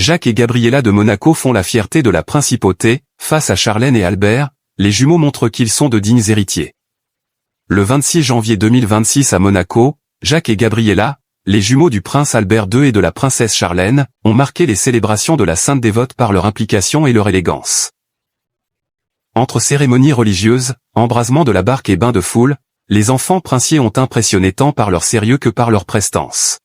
Jacques et Gabriella de Monaco font la fierté de la principauté, face à Charlène et Albert, les jumeaux montrent qu'ils sont de dignes héritiers. Le 26 janvier 2026 à Monaco, Jacques et Gabriella, les jumeaux du prince Albert II et de la princesse Charlène, ont marqué les célébrations de la Sainte Dévote par leur implication et leur élégance. Entre cérémonies religieuses, embrasement de la barque et bains de foule, les enfants princiers ont impressionné tant par leur sérieux que par leur prestance.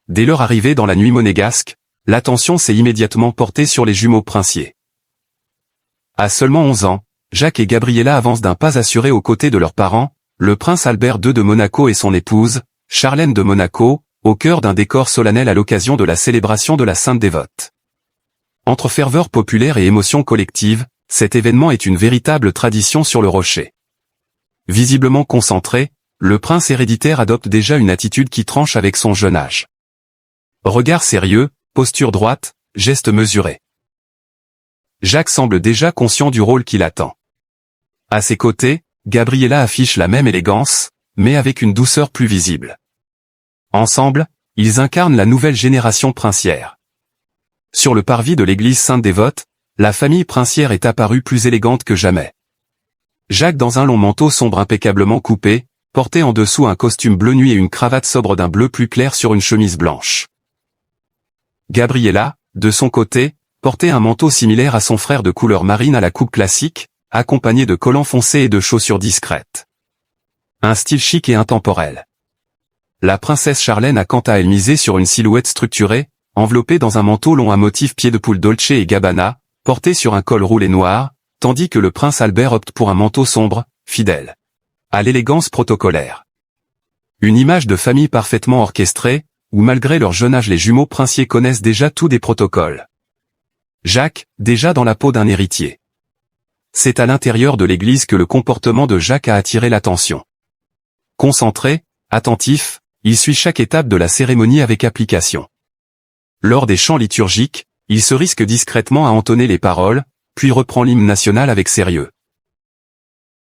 Dès leur arrivée dans la nuit monégasque, l'attention s'est immédiatement portée sur les jumeaux princiers. À seulement 11 ans, Jacques et Gabriella avancent d'un pas assuré aux côtés de leurs parents, le prince Albert II de Monaco et son épouse, Charlène de Monaco, au cœur d'un décor solennel à l'occasion de la célébration de la Sainte Dévote. Entre ferveur populaire et émotion collective, cet événement est une véritable tradition sur le rocher. Visiblement concentré, le prince héréditaire adopte déjà une attitude qui tranche avec son jeune âge. Regard sérieux, posture droite, geste mesuré. Jacques semble déjà conscient du rôle qu'il attend. À ses côtés, Gabriella affiche la même élégance, mais avec une douceur plus visible. Ensemble, ils incarnent la nouvelle génération princière. Sur le parvis de l'église Sainte-Dévote, la famille princière est apparue plus élégante que jamais. Jacques dans un long manteau sombre impeccablement coupé, portait en dessous un costume bleu nuit et une cravate sobre d'un bleu plus clair sur une chemise blanche. Gabriella, de son côté, portait un manteau similaire à son frère de couleur marine à la coupe classique, accompagné de collants foncés et de chaussures discrètes. Un style chic et intemporel. La princesse Charlène a quant à elle misé sur une silhouette structurée, enveloppée dans un manteau long à motif pied de poule Dolce et Gabbana, porté sur un col roulé noir, tandis que le prince Albert opte pour un manteau sombre, fidèle à l'élégance protocolaire. Une image de famille parfaitement orchestrée, où malgré leur jeune âge les jumeaux princiers connaissent déjà tout des protocoles. Jacques, déjà dans la peau d'un héritier. C'est à l'intérieur de l'église que le comportement de Jacques a attiré l'attention. Concentré, attentif, il suit chaque étape de la cérémonie avec application. Lors des chants liturgiques, il se risque discrètement à entonner les paroles, puis reprend l'hymne national avec sérieux.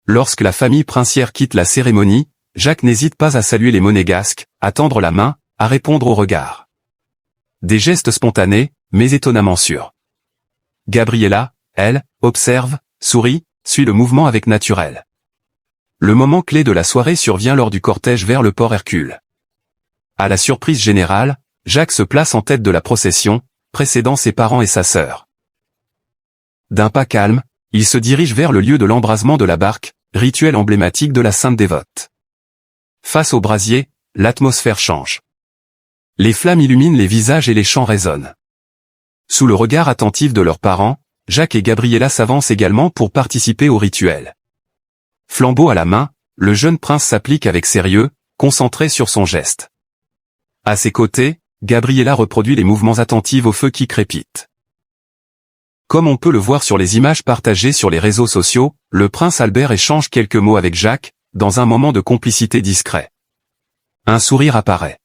Lorsque la famille princière quitte la cérémonie, Jacques n'hésite pas à saluer les monégasques, à tendre la main, à répondre au regard. Des gestes spontanés, mais étonnamment sûrs. Gabriella, elle, observe, sourit, suit le mouvement avec naturel. Le moment clé de la soirée survient lors du cortège vers le port Hercule. À la surprise générale, Jacques se place en tête de la procession, précédant ses parents et sa sœur. D'un pas calme, il se dirige vers le lieu de l'embrasement de la barque, rituel emblématique de la Sainte Dévote. Face au brasier, l'atmosphère change. Les flammes illuminent les visages et les chants résonnent. Sous le regard attentif de leurs parents, Jacques et Gabriella s'avancent également pour participer au rituel. Flambeau à la main, le jeune prince s'applique avec sérieux, concentré sur son geste. À ses côtés, Gabriella reproduit les mouvements attentifs au feu qui crépite. Comme on peut le voir sur les images partagées sur les réseaux sociaux, le prince Albert échange quelques mots avec Jacques, dans un moment de complicité discret. Un sourire apparaît.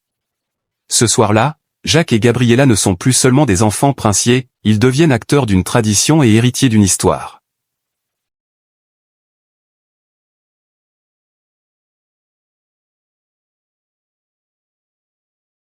Ce soir-là, Jacques et Gabriella ne sont plus seulement des enfants princiers, ils deviennent acteurs d'une tradition et héritiers d'une histoire.